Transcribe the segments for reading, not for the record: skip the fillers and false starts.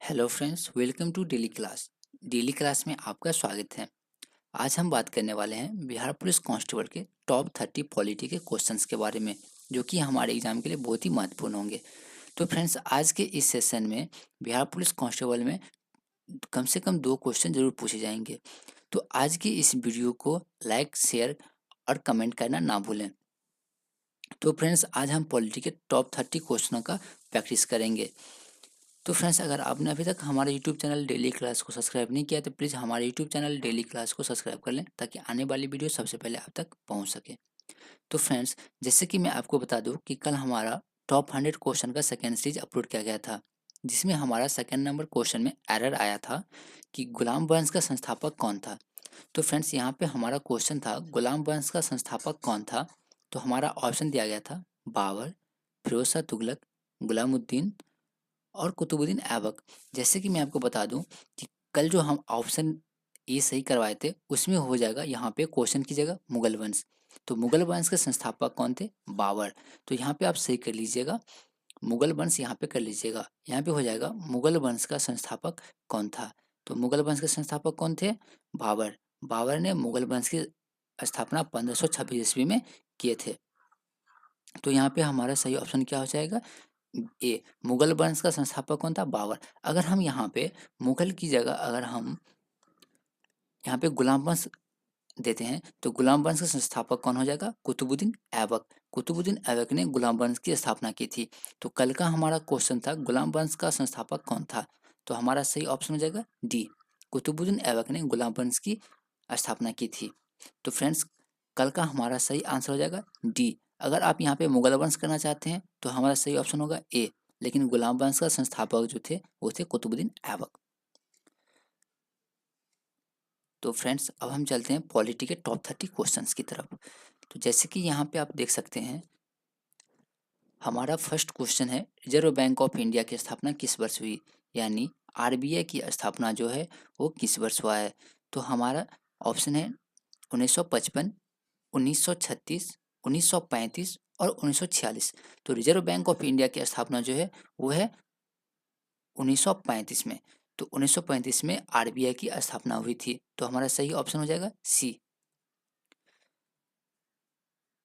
Hello friends, welcome to daily class. Daily class में आपका स्वागत है। आज हम बात करने वाले हैं बिहार पुलिस कांस्टेबल के टॉप 30 पॉलिटी के क्वेश्चंस के बारे में, जो कि हमारे एग्जाम के लिए बहुत ही महत्वपूर्ण होंगे। तो फ्रेंड्स, आज के इस सेशन में बिहार पुलिस कांस्टेबल में कम से कम 2 क्वेश्चन जरूर पूछे जाएंगे। तो आज की इस वीडियो को लाइक, शेयर और कमेंट करना ना भूलें। तो फ्रेंड्स, आज हम पॉलिटी के टॉप 30 क्वेश्चनों का प्रैक्टिस करेंगे। तो फ्रेंड्स, अगर आपने अभी तक हमारे यूट्यूब चैनल डेली क्लास को सब्सक्राइब नहीं किया तो प्लीज़ हमारे यूट्यूब चैनल डेली क्लास को सब्सक्राइब कर लें, ताकि आने वाली वीडियो सबसे पहले आप तक पहुंच सके। तो फ्रेंड्स, जैसे कि मैं आपको बता दूं कि कल हमारा टॉप 100 क्वेश्चन का सेकेंड सीरीज अपलोड किया गया था, जिसमें हमारा सेकेंड नंबर क्वेश्चन में एरर आया था कि गुलाम वंश का संस्थापक कौन था। तो फ्रेंड्स, यहाँ पे हमारा क्वेश्चन था गुलाम वंश का संस्थापक कौन था। तो हमारा ऑप्शन दिया गया था बाबर, फिरोज शाह तुगलक, गुलामुद्दीन और कुतुबुद्दीन ऐबक। जैसे कि मैं आपको बता दूं कि कल जो हम ऑप्शन ए सही करवाए थे, उसमें हो जाएगा यहाँ पे क्वेश्चन की जगह मुगल वंश। तो मुगल वंश के संस्थापक कौन थे? बाबर। तो यहाँ पे आप सही कर लीजिएगा, मुगल वंश यहाँ पे कर लीजिएगा। यहाँ पे हो जाएगा मुगल वंश का संस्थापक कौन था। तो मुगल वंश के संस्थापक कौन थे? बाबर। बाबर ने मुगल वंश की स्थापना 1526 ईस्वी में किए थे। तो यहाँ पे हमारा सही ऑप्शन क्या हो जाएगा? ए। मुगल वंश का संस्थापक कौन था? बाबर। अगर हम यहाँ पे मुगल की जगह अगर हम यहाँ पे गुलाम वंश देते हैं तो गुलाम वंश का संस्थापक कौन हो जाएगा? कुतुबुद्दीन ऐबक। कुतुबुद्दीन ऐबक ने गुलाम वंश की स्थापना की थी। तो कल का हमारा क्वेश्चन था गुलाम वंश का संस्थापक कौन था। तो हमारा सही ऑप्शन हो जाएगा डी। कुतुबुद्दीन ऐबक ने गुलाम वंश की स्थापना की थी। तो फ्रेंड्स, कल का हमारा सही आंसर हो जाएगा डी। अगर आप यहाँ पे मुगल वंश करना चाहते हैं तो हमारा सही ऑप्शन होगा ए, लेकिन गुलाम वंश का संस्थापक जो थे वो थे कुतुबुद्दीन ऐबक। तो फ्रेंड्स, अब हम चलते हैं पॉलिटी के टॉप 30 क्वेश्चंस की तरफ। तो जैसे कि यहाँ पे आप देख सकते हैं, हमारा फर्स्ट क्वेश्चन है रिजर्व बैंक ऑफ इंडिया की स्थापना किस वर्ष हुई, यानी आरबीआई की स्थापना जो है वो किस वर्ष हुआ है। तो हमारा ऑप्शन है 1955, 1936, 1935 और 1946। तो रिजर्व बैंक ऑफ इंडिया की स्थापना जो है वो है 1935 में। तो 1935 में आरबीआई की स्थापना हुई थी। तो हमारा सही ऑप्शन हो जाएगा सी।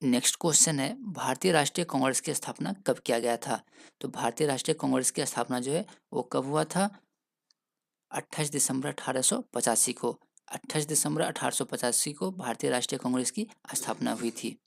नेक्स्ट क्वेश्चन है भारतीय राष्ट्रीय कांग्रेस की स्थापना कब किया गया था। तो भारतीय राष्ट्रीय कांग्रेस की स्थापना जो है वो कब हुआ था? 28 दिसंबर 1885 को। 28 दिसंबर 1885 को भारतीय राष्ट्रीय कांग्रेस की स्थापना हुई थी।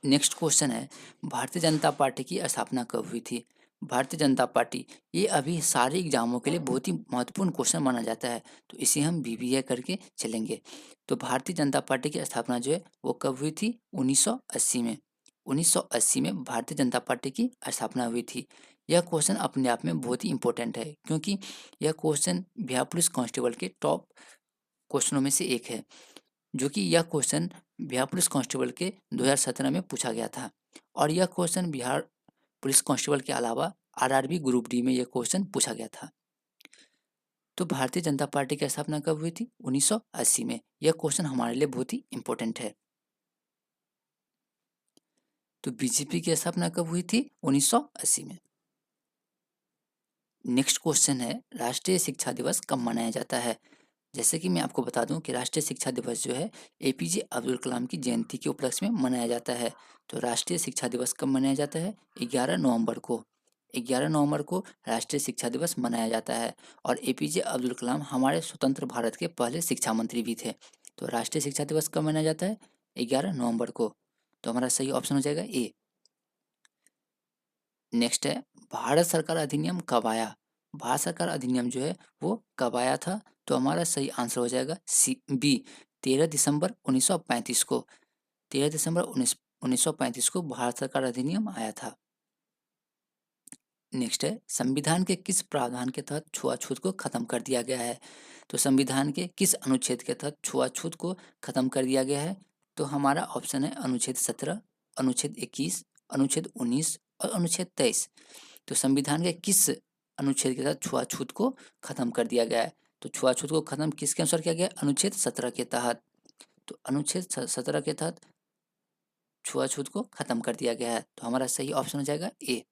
नेक्स्ट क्वेश्चन है भारतीय जनता पार्टी की स्थापना कब हुई थी। भारतीय जनता पार्टी, ये अभी सारे एग्जामों के लिए बहुत ही महत्वपूर्ण क्वेश्चन माना जाता है, तो इसे हम बीबीए करके चलेंगे। तो भारतीय जनता पार्टी की स्थापना जो है वो कब हुई थी? 1980 में। 1980 में भारतीय जनता पार्टी की स्थापना हुई थी। यह क्वेश्चन अपने आप में बहुत ही इंपॉर्टेंट है, क्योंकि यह क्वेश्चन बिहार पुलिस कांस्टेबल के टॉप क्वेश्चनों में से एक है, जो कि यह क्वेश्चन बिहार पुलिस कांस्टेबल के 2017 में पूछा गया था। और यह क्वेश्चन बिहार पुलिस कांस्टेबल के अलावा आरआरबी ग्रुप डी में यह क्वेश्चन पूछा गया था। तो भारतीय जनता पार्टी की स्थापना कब हुई थी? 1980 में। यह क्वेश्चन हमारे लिए बहुत ही इंपॉर्टेंट है। तो बीजेपी की स्थापना कब हुई थी? 1980 में। नेक्स्ट क्वेश्चन है राष्ट्रीय शिक्षा दिवस कब मनाया जाता है। जैसे कि मैं आपको बता दूं कि राष्ट्रीय शिक्षा दिवस जो है एपीजे अब्दुल कलाम की जयंती के उपलक्ष्य में मनाया जाता है। तो राष्ट्रीय शिक्षा दिवस कब मनाया जाता है? 11 नवंबर को। 11 नवंबर को राष्ट्रीय शिक्षा दिवस मनाया जाता है। और एपीजे अब्दुल कलाम हमारे स्वतंत्र भारत के पहले शिक्षा मंत्री भी थे। तो राष्ट्रीय शिक्षा दिवस कब मनाया जाता है? 11 नवंबर को। तो हमारा सही ऑप्शन हो जाएगा ए। नेक्स्ट है भारत सरकार अधिनियम कब आया। भारत सरकार अधिनियम जो है वो कब आया था? तो हमारा सही आंसर हो जाएगा सी बी, 13 दिसंबर 1935 को। 13 दिसंबर 1935 को भारत सरकार अधिनियम आया था। नेक्स्ट है संविधान के किस प्रावधान के तहत छुआछूत को खत्म कर दिया गया है। तो संविधान के किस अनुच्छेद के तहत छुआछूत को खत्म कर दिया गया है? तो हमारा ऑप्शन है अनुच्छेद 17, अनुच्छेद 21, अनुच्छेद 19 और अनुच्छेद 23। तो संविधान के किस अनुच्छेद के तहत छुआछूत को खत्म कर दिया गया है? तो छुआछूत को खत्म किसके अनुसार किया गया? अनुच्छेद 17 के तहत। तो अनुच्छेद 17 के तहत छुआछूत को खत्म कर दिया गया है। तो हमारा सही ऑप्शन हो जाएगा ए।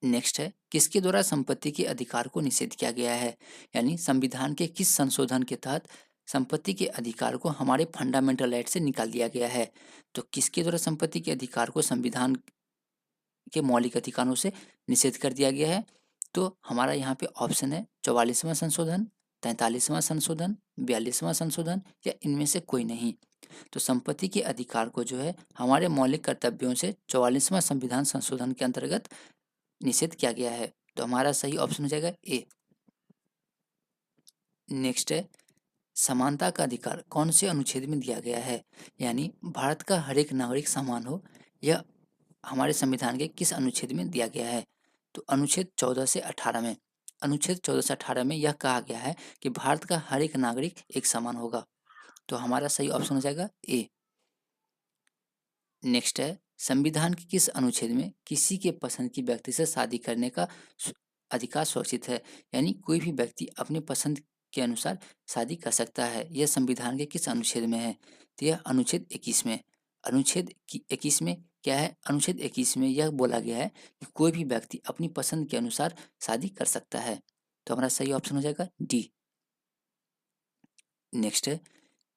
नेक्स्ट है किसके द्वारा संपत्ति के अधिकार को निषेध किया गया है, यानी संविधान के किस संशोधन के तहत संपत्ति के अधिकार को हमारे फंडामेंटल राइट से निकाल दिया गया है। तो किसके द्वारा संपत्ति के अधिकार को संविधान के मौलिक अधिकारों से निषेध कर दिया गया है। तो हमारा यहाँ पे ऑप्शन है 44वां संशोधन, 43वां संशोधन, 42वां संशोधन या इनमें से कोई नहीं। तो संपत्ति के अधिकार को जो है हमारे मौलिक कर्तव्यों से 44वां संविधान संशोधन के अंतर्गत निषेध किया गया है। तो हमारा सही ऑप्शन हो जाएगा ए। नेक्स्ट है, समानता का अधिकार कौन से अनुच्छेद में दिया गया है, यानी भारत का हर एक नागरिक समान हो, यह हमारे संविधान के किस अनुच्छेद में दिया गया है। तो अनुच्छेद 14 से 18 में, अनुच्छेद 14 से 18 में यह कहा गया है कि भारत का हर एक नागरिक एक समान होगा। तो हमारा सही ऑप्शन हो जाएगा ए। नेक्स्ट है, संविधान के किस अनुच्छेद में किसी के पसंद की व्यक्ति से शादी करने का अधिकार सुरक्षित है, यानी कोई भी व्यक्ति अपनी पसंद के अनुसार शादी कर सकता है, यह संविधान के किस अनुच्छेद में है। तो यह अनुच्छेद 21 में। अनुच्छेद 21 में क्या है, अनुच्छेद 21 में यह बोला गया है कि कोई भी व्यक्ति अपनी पसंद के अनुसार शादी कर सकता है। तो हमारा सही ऑप्शन हो जाएगा डी। नेक्स्ट है,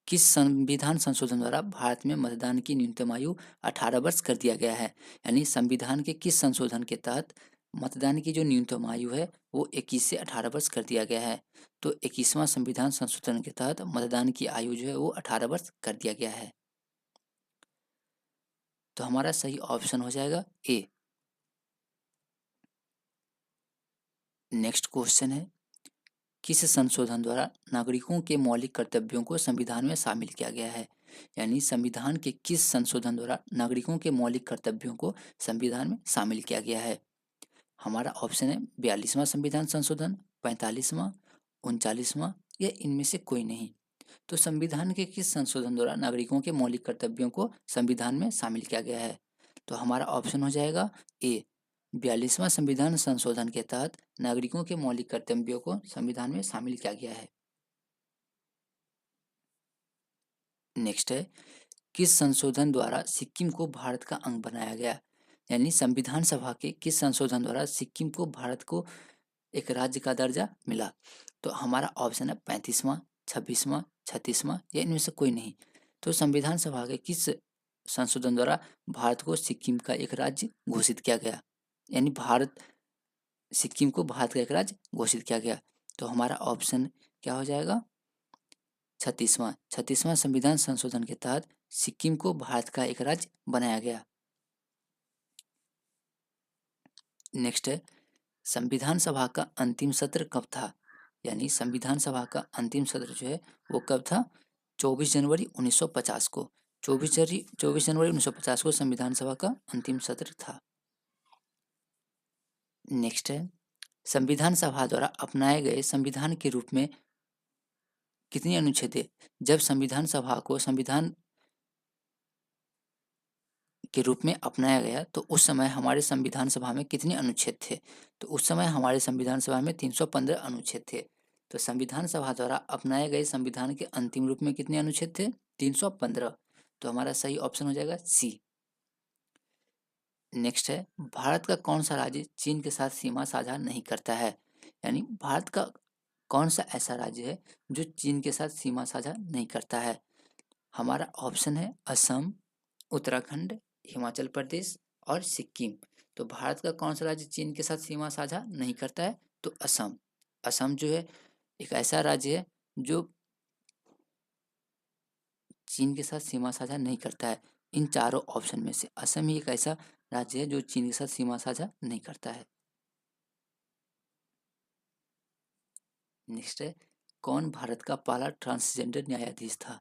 किस संविधान संशोधन द्वारा भारत में मतदान की न्यूनतम आयु 18 वर्ष कर दिया गया है, यानी संविधान के किस संशोधन के तहत मतदान की जो न्यूनतम आयु है वो 21 से 18 वर्ष कर दिया गया है। तो 21वां संविधान संशोधन के तहत मतदान की आयु जो है वो 18 वर्ष कर दिया गया है। तो हमारा सही ऑप्शन हो जाएगा ए। नेक्स्ट क्वेश्चन है, किस संशोधन द्वारा नागरिकों के मौलिक कर्तव्यों को संविधान में शामिल किया गया है, यानी संविधान के किस संशोधन द्वारा नागरिकों के मौलिक कर्तव्यों को संविधान में शामिल किया गया है। हमारा ऑप्शन है 42वां संविधान संशोधन, 45वां, 39वां या इनमें से कोई नहीं। तो संविधान के किस संशोधन द्वारा नागरिकों के मौलिक कर्तव्यों को संविधान में शामिल किया गया है। तो हमारा ऑप्शन हो जाएगा ए। 42वां संविधान संशोधन के तहत नागरिकों के मौलिक कर्तव्यों को संविधान में शामिल किया गया है। नेक्स्ट है, किस संशोधन द्वारा सिक्किम को भारत का अंग बनाया गया, यानी संविधान सभा के किस संशोधन द्वारा सिक्किम को भारत को एक राज्य का दर्जा मिला। तो हमारा ऑप्शन है 35वां, 26वां, 36वां या इनमें से कोई नहीं। तो संविधान सभा के किस संशोधन द्वारा भारत को सिक्किम का एक राज्य घोषित किया गया, यानी भारत सिक्किम को भारत का एक राज्य घोषित किया गया। तो हमारा ऑप्शन क्या हो जाएगा, 36वां संविधान संशोधन के तहत सिक्किम को भारत का एक राज्य बनाया गया। नेक्स्ट है, संविधान सभा का अंतिम सत्र कब था, यानी संविधान सभा का अंतिम सत्र जो है वो कब था, 24 जनवरी 1950 को। 24 जनवरी 1950 को संविधान सभा का अंतिम सत्र था। नेक्स्ट है, संविधान सभा द्वारा अपनाए गए संविधान के रूप में कितनी अनुच्छेद है। जब संविधान सभा को संविधान के रूप में अपनाया गया तो उस समय हमारे संविधान सभा में कितने अनुच्छेद थे। तो उस समय हमारे संविधान सभा में 315 अनुच्छेद थे। तो संविधान सभा द्वारा अपनाए गए संविधान के अंतिम रूप में कितने अनुच्छेद थे, 315। तो हमारा सही ऑप्शन हो जाएगा सी। नेक्स्ट है, भारत का कौन सा राज्य चीन के साथ सीमा साझा नहीं करता है, यानी भारत का कौन सा ऐसा राज्य है जो चीन के साथ सीमा साझा नहीं करता है। हमारा ऑप्शन है असम, उत्तराखंड, हिमाचल प्रदेश और सिक्किम। तो भारत का कौन सा राज्य चीन के साथ सीमा साझा नहीं करता है, तो असम। असम जो है एक ऐसा राज्य है जो चीन के साथ सीमा साझा नहीं करता है। इन चारों ऑप्शन में से असम ही एक ऐसा राज्य है जो चीन के साथ सीमा साझा नहीं करता है। नेक्स्ट है, कौन भारत का पहला ट्रांसजेंडर न्यायाधीश था।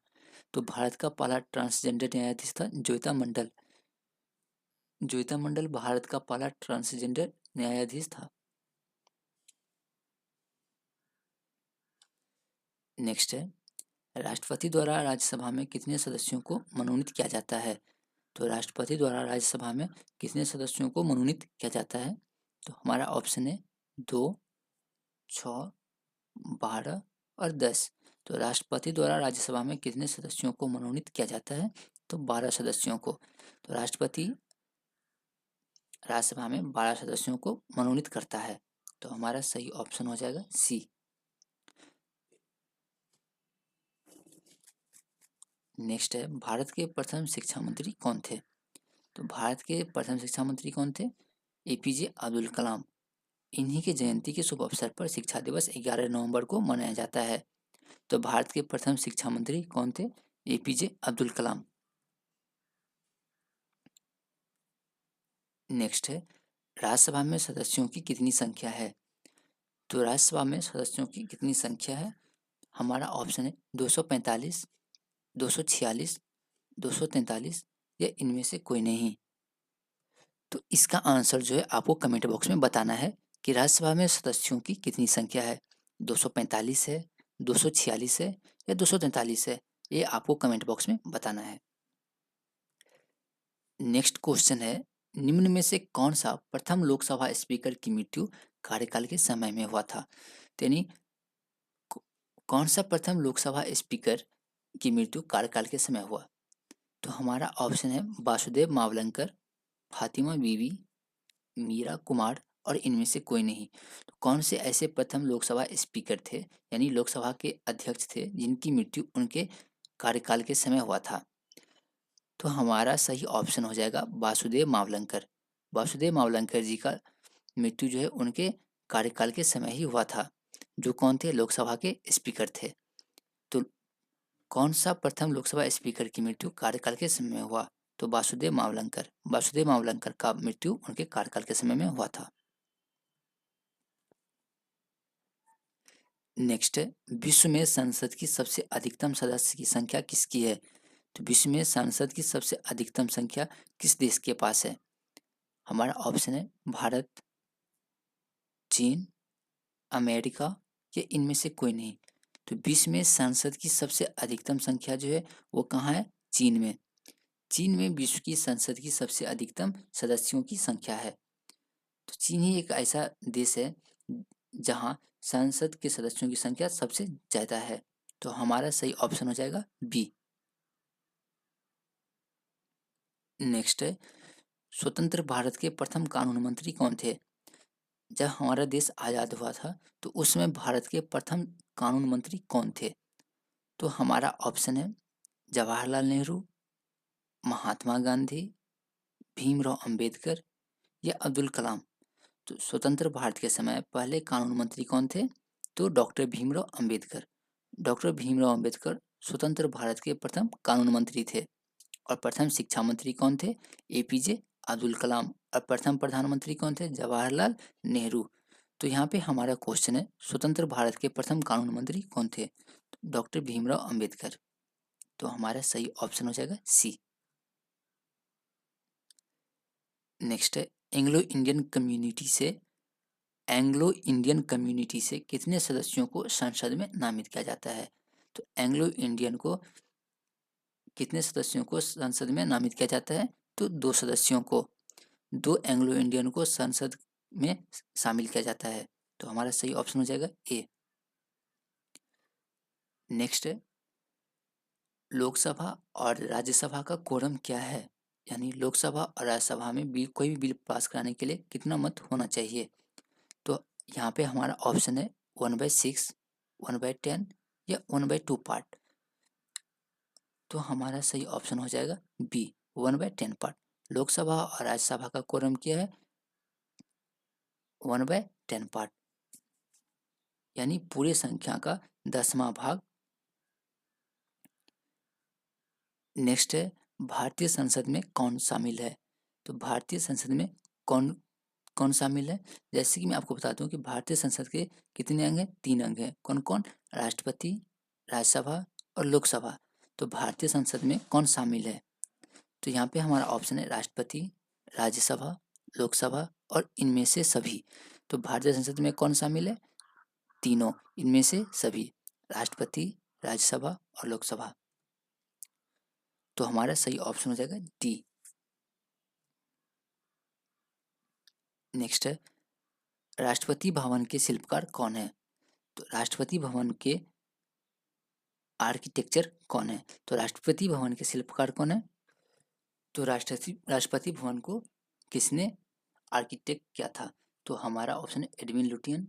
तो भारत का पहला ट्रांसजेंडर न्यायाधीश था ज्योता मंडल। ज्योता मंडल भारत का पहला ट्रांसजेंडर न्यायाधीश था। नेक्स्ट है, राष्ट्रपति द्वारा राज्यसभा में कितने सदस्यों को मनोनीत किया जाता है। तो राष्ट्रपति द्वारा राज्यसभा में कितने सदस्यों को मनोनीत किया जाता है। तो हमारा ऑप्शन है 2, 6, 12 और 10। तो राष्ट्रपति द्वारा राज्यसभा में कितने सदस्यों को मनोनीत किया जाता है, तो 12 सदस्यों को। तो राष्ट्रपति राज्यसभा में 12 सदस्यों को मनोनीत करता है। तो हमारा सही ऑप्शन हो जाएगा सी। नेक्स्ट है, भारत के प्रथम शिक्षा मंत्री कौन थे? तो भारत के प्रथम शिक्षा मंत्री कौन थे? एपीजे अब्दुल कलाम। इन्हीं के जयंती के शुभ अवसर पर शिक्षा दिवस 11 नवंबर को मनाया जाता है। तो भारत के प्रथम शिक्षा मंत्री कौन थे? एपीजे अब्दुल कलाम। नेक्स्ट है, राज्यसभा में सदस्यों की कितनी संख्या है? तो राज्यसभा में सदस्यों की कितनी संख्या है? हमारा ऑप्शन है 245, 246, 243 या इनमें से कोई नहीं। तो इसका आंसर जो है आपको कमेंट बॉक्स में बताना है कि राज्यसभा में सदस्यों की कितनी संख्या है। 245 है, 246 है या 243 है, ये आपको कमेंट बॉक्स में बताना है। नेक्स्ट क्वेश्चन है, निम्न में से कौन सा प्रथम लोकसभा स्पीकर की मृत्यु कार्यकाल के समय में हुआ था? यानी कौन सा प्रथम लोकसभा स्पीकर की मृत्यु कार्यकाल के समय हुआ? तो हमारा ऑप्शन है वासुदेव मावलंकर, फातिमा बीवी, मीरा कुमार और इनमें से कोई नहीं। तो कौन से ऐसे प्रथम लोकसभा स्पीकर थे, यानी लोकसभा के अध्यक्ष थे, जिनकी मृत्यु उनके कार्यकाल के समय हुआ था? तो हमारा सही ऑप्शन हो जाएगा वासुदेव मावलंकर। वासुदेव मावलंकर जी का मृत्यु जो है उनके कार्यकाल के समय ही हुआ था, जो कौन थे? लोकसभा के स्पीकर थे। तो कौन सा प्रथम लोकसभा स्पीकर की मृत्यु कार्यकाल के समय में हुआ? तो वासुदेव मावलंकर। वासुदेव मावलंकर का मृत्यु उनके कार्यकाल के समय में हुआ था। नेक्स्ट है, विश्व में संसद की सबसे अधिकतम सदस्य की संख्या किसकी है? तो विश्व में संसद की सबसे अधिकतम संख्या किस देश के पास है? हमारा ऑप्शन है भारत, चीन, अमेरिका या इनमें से कोई नहीं। तो विश्व में संसद की सबसे अधिकतम संख्या जो है वो कहाँ है? चीन में। चीन में विश्व की संसद की सबसे अधिकतम सदस्यों की संख्या है। तो चीन ही एक ऐसा देश है जहाँ संसद के सदस्यों की संख्या सबसे ज़्यादा है। तो हमारा सही ऑप्शन हो जाएगा बी। नेक्स्ट है, स्वतंत्र भारत के प्रथम कानून मंत्री कौन थे? जब हमारा देश आज़ाद हुआ था तो उसमें भारत के प्रथम कानून मंत्री कौन थे? तो हमारा ऑप्शन है जवाहरलाल नेहरू, महात्मा गांधी, भीमराव अंबेडकर या अब्दुल कलाम। तो स्वतंत्र भारत के समय पहले कानून मंत्री कौन थे? तो डॉक्टर भीमराव अंबेडकर। डॉक्टर भीमराव अंबेडकर स्वतंत्र भारत के प्रथम कानून मंत्री थे। और प्रथम शिक्षा मंत्री कौन थे? एपीजे अब्दुल कलाम। और प्रथम प्रधानमंत्री कौन थे? जवाहरलाल नेहरू। तो यहाँ पे हमारा क्वेश्चन है स्वतंत्र भारत के प्रथम कानून मंत्री कौन थे? डॉक्टर भीमराव अंबेडकर। तो हमारा सही ऑप्शन हो जाएगा सी। नेक्स्ट है, एंग्लो इंडियन कम्युनिटी से कितने सदस्यों को संसद में नामित किया जाता है? तो एंग्लो इंडियन को कितने सदस्यों को संसद में नामित किया जाता है? तो 2 सदस्यों को। 2 एंग्लो इंडियन को संसद में शामिल किया जाता है। तो हमारा सही ऑप्शन हो जाएगा ए। नेक्स्ट है, लोकसभा और राज्यसभा का कोरम क्या है? यानी लोकसभा और राज्यसभा में कोई भी बिल पास कराने के लिए कितना मत होना चाहिए? तो यहाँ पे हमारा ऑप्शन है 1/6, 1/10 या 1/2 पार्ट। तो हमारा सही ऑप्शन हो जाएगा बी, 1/10 पार्ट। लोकसभा और राज्यसभा का कोरम क्या है? 1/10 पार्ट, यानी पूरी संख्या का 10वां भाग। नेक्स्ट है, भारतीय संसद में कौन शामिल है? तो भारतीय संसद में कौन कौन शामिल है? जैसे कि मैं आपको बताता हूँ कि भारतीय संसद के कितने अंग हैं? 3 अंग हैं। कौन कौन? राष्ट्रपति, राज्यसभा और लोकसभा। तो भारतीय संसद में कौन शामिल है? तो यहाँ पे हमारा ऑप्शन है राष्ट्रपति, राज्यसभा, लोकसभा और इनमें से सभी। तो भारतीय संसद में कौन शामिल है? तीनों, इनमें से सभी, राष्ट्रपति, राज्यसभा और लोकसभा। तो हमारा सही ऑप्शन हो जाएगा डी। नेक्स्ट है, राष्ट्रपति भवन के शिल्पकार कौन है? तो राष्ट्रपति भवन के आर्किटेक्चर कौन है? तो राष्ट्रपति भवन के शिल्पकार कौन है? तो राष्ट्रपति भवन को किसने आर्किटेक्ट किया था? तो हमारा ऑप्शन है Edwin Lutyens,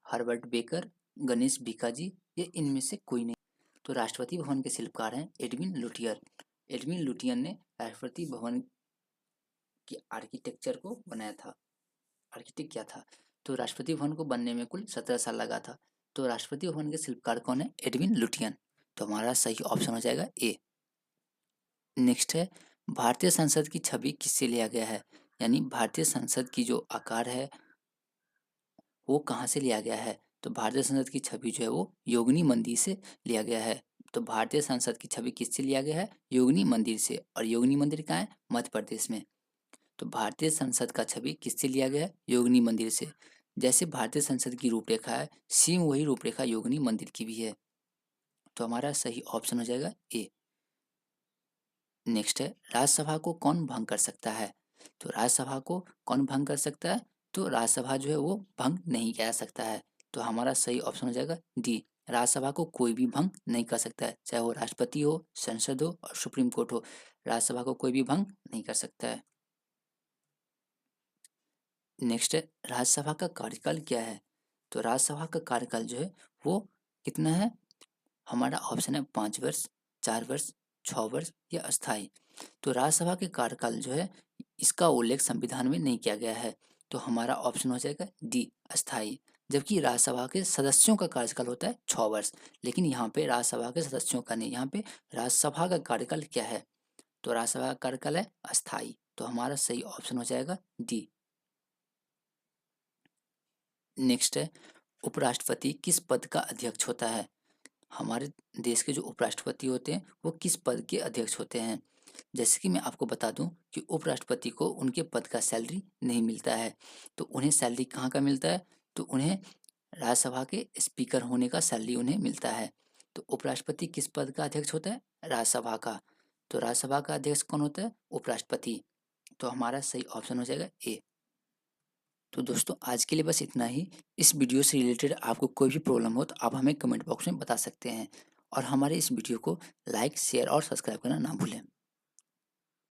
Herbert Baker, Ganesh Bhikaji, ये इनमें से कोई नहीं। तो राष्ट्रपति भवन के शिल्पकार हैं एडविन लुटियर। एडविन लुटियन ने राष्ट्रपति भवन की आर्किटेक्चर को बनाया था, आर्किटेक्ट किया था। तो राष्ट्रपति भवन को बनने में कुल 17 साल लगा था। तो राष्ट्रपति भवन के शिल्पकार कौन है? Edwin Lutyens. तो हमारा सही ऑप्शन हो जाएगा ए। नेक्स्ट है, भारतीय संसद की छवि किससे लिया गया है? यानी भारतीय संसद की जो आकार है वो कहाँ से लिया गया है? तो भारतीय संसद की छवि जो है वो योगिनी मंदिर से लिया गया है। तो भारतीय संसद की छवि किससे लिया गया है? योगिनी मंदिर से। और योगिनी मंदिर कहाँ है? मध्य प्रदेश में। तो भारतीय संसद का छवि किससे लिया गया है? योगिनी मंदिर से। जैसे भारतीय संसद की रूपरेखा है, सेम वही रूपरेखा योगिनी मंदिर की भी है। तो हमारा सही ऑप्शन हो जाएगा ए। नेक्स्ट है, राज्यसभा को कौन भंग कर सकता है? तो राज्यसभा को कौन भंग कर सकता है? तो राज्यसभा जो है वो भंग नहीं किया जा सकता है। तो हमारा सही ऑप्शन हो जाएगा डी। राज्यसभा को कोई भी भंग नहीं कर सकता है, चाहे वो राष्ट्रपति हो, संसद हो और सुप्रीम कोर्ट हो, राज्यसभा को कोई भी भंग नहीं कर सकता है। नेक्स्ट है, राज्यसभा का कार्यकाल क्या है? तो राज्यसभा का कार्यकाल जो है वो कितना है? हमारा ऑप्शन है 5 वर्ष, 4 वर्ष, 6 वर्ष या अस्थायी। तो राज्यसभा के कार्यकाल जो है इसका उल्लेख संविधान में नहीं किया गया है। तो हमारा ऑप्शन हो जाएगा डी, अस्थायी। जबकि राज्यसभा के सदस्यों का कार्यकाल होता है 6 वर्ष, लेकिन यहाँ पे राज्यसभा के सदस्यों का नहीं, यहाँ पे राज्यसभा का कार्यकाल क्या है? तो राज्यसभा का कार्यकाल है अस्थायी। तो हमारा सही ऑप्शन हो जाएगा डी। नेक्स्ट है, उपराष्ट्रपति किस पद का अध्यक्ष होता है? हमारे देश के जो उपराष्ट्रपति होते हैं वो किस पद के अध्यक्ष होते हैं? जैसे कि मैं आपको बता दूं कि उपराष्ट्रपति को उनके पद का सैलरी नहीं मिलता है। तो उन्हें सैलरी कहाँ का मिलता है? तो उन्हें राज्यसभा के स्पीकर होने का सैलरी उन्हें मिलता है। तो उपराष्ट्रपति किस पद का अध्यक्ष होता है? राज्यसभा का। तो राज्यसभा का अध्यक्ष कौन होता है? उपराष्ट्रपति। तो हमारा सही ऑप्शन हो जाएगा ए। तो दोस्तों आज के लिए बस इतना ही। इस वीडियो से रिलेटेड आपको कोई भी प्रॉब्लम हो तो आप हमें कमेंट बॉक्स में बता सकते हैं, और हमारे इस वीडियो को लाइक, शेयर और सब्सक्राइब करना ना भूलें।